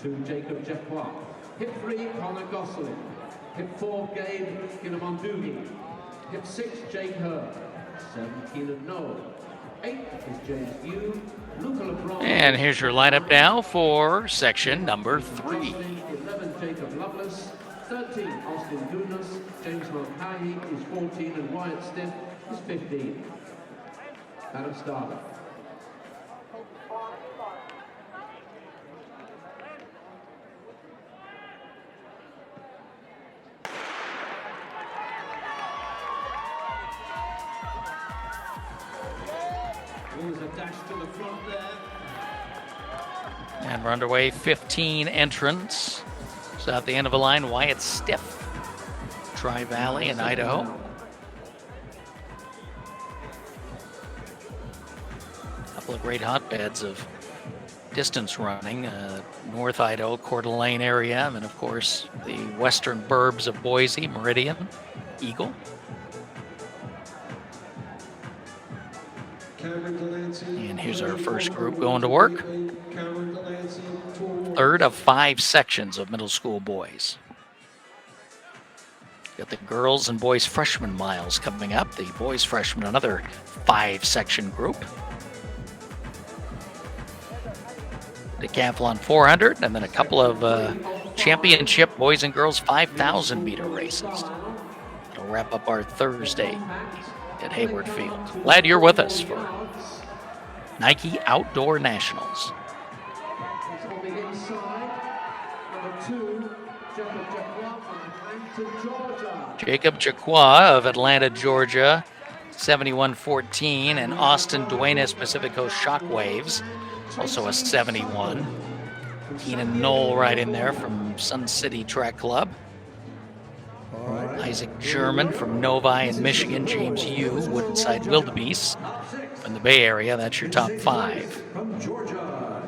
2, Jacob Jacquard. Hip 3, Connor Gosselin. Hip 4, Gabe Ginamondugi. Hip 6, Jake Hurd. 7, Keenan Noel. 8 is James Yu. Luca LeBron. And here's your lineup now for section number 3. 11, Jacob Lovelace. 13, Austin Dunas. James Mulcahy is 14, and Wyatt Stiff is 15. Adam Starter. And we're underway, 15 entrants. So at the end of the line, Wyatt Stiff, Tri-Valley in Idaho. A couple of great hotbeds of distance running. North Idaho, Coeur d'Alene area, and then of course the western burbs of Boise, Meridian, Eagle. And here's our first group going to work. Third of 5 sections of middle school boys. Got the girls and boys freshman miles coming up. The boys freshman, another 5-section group. Decathlon 400, and then a couple of championship boys and girls 5,000 meter races. It'll wrap up our Thursday at Hayward Field. Glad you're with us for Nike Outdoor Nationals. Jacob Jacquard of Atlanta, Georgia, 71-14, and Austin Duenas, Pacific Coast Shockwaves, also a 71. Keenan Knoll right in there from Sun City Track Club. Isaac German from Novi in Michigan, James Yu, Woodenside Wildebeest from the Bay Area. That's your top 5. From Georgia,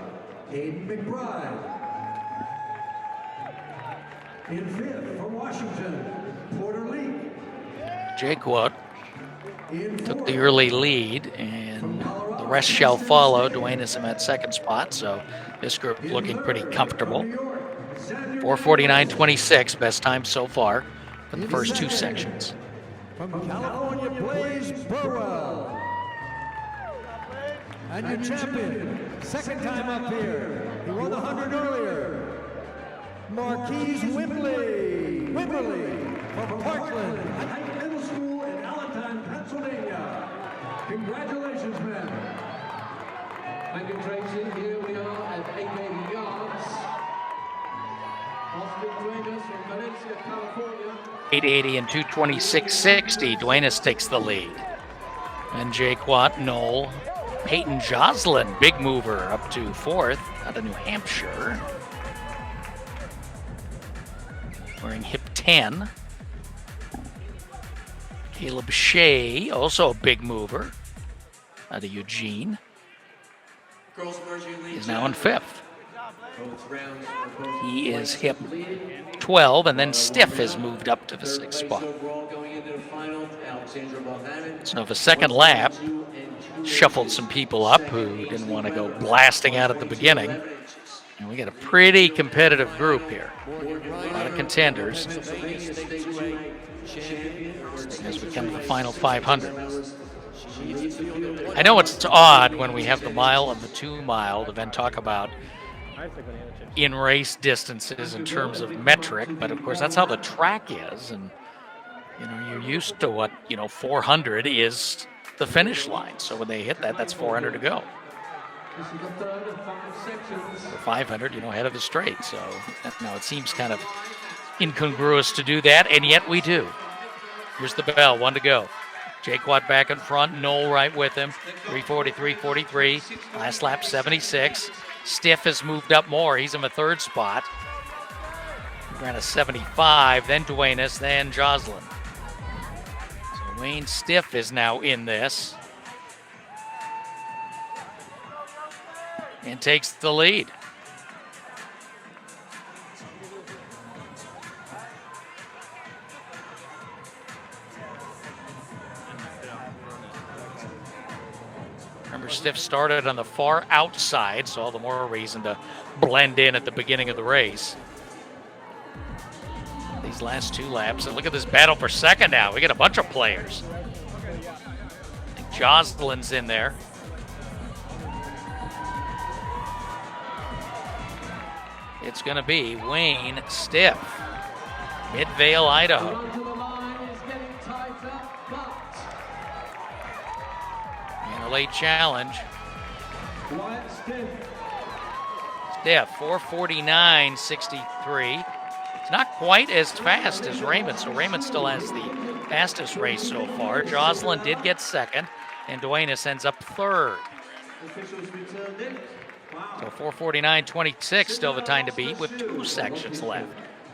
Aiden McBride. In 5th from Washington, Porter Lee. Jake Wood took the early lead, and the rest shall follow. Dwayne is in that second spot, so this group looking pretty comfortable. 4:49.26, best time so far for the first 2 sections. From California, Blaze Burwell. And your champion, second time up here. He won the 100 earlier. Marquise Wimberly from Parkland Heights Middle School in Allentown, Pennsylvania. Congratulations, man. Thank you, Tracy. Here we are at 880 yards. Austin Duenas from Valencia, California. 880 and 226.60. Duenas takes the lead. And Jake Watt, Knoll, Peyton Joslin, big mover, up to 4th out of New Hampshire. Wearing hip 10. Caleb Shea, also a big mover, out of Eugene. He's now in 5th. He is hip 12, and then Stiff has moved up to the 6th spot. So the second lap shuffled some people up who didn't want to go blasting out at the beginning. And we got a pretty competitive group here. A lot of contenders as we come to the final 500. I know it's odd when we have the mile and the 2 mile to then talk about in-race distances in terms of metric, but of course that's how the track is, and you're used to what 400 is the finish line. So when they hit that, that's 400 to go. For 500, head of the straight. So now it seems kind of incongruous to do that, and yet we do. Here's the bell, 1 to go. Jake Watt back in front, Knoll right with him, 3:43.43. Last lap, 76. Stiff has moved up more. He's in the 3rd spot. He ran a 75, then Duenas, then Joslin. So Wayne Stiff is now in this and takes the lead. Remember, Stiff started on the far outside, so all the more reason to blend in at the beginning of the race. These last 2 laps, and look at this battle for second now. We got a bunch of players. I think Jocelyn's in there. It's going to be Wayne Stiff, Midvale, Idaho. And a late challenge. Stiff, 4:49.63. It's not quite as fast as Raymond, so Raymond still has the fastest race so far. Jocelyn did get second, and Duenas ends up third. So 4:49.26 still the time to beat with 2 sections left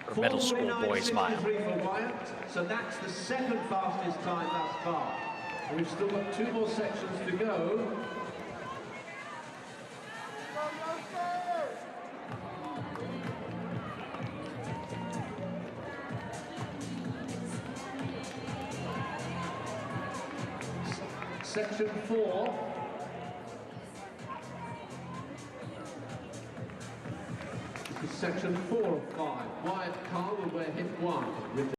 for middle school boys mile. So that's the second fastest time thus far. And we've still got 2 more sections to go. Section 4. This is section 4 of 5. Wyatt Carr will wear hit 1.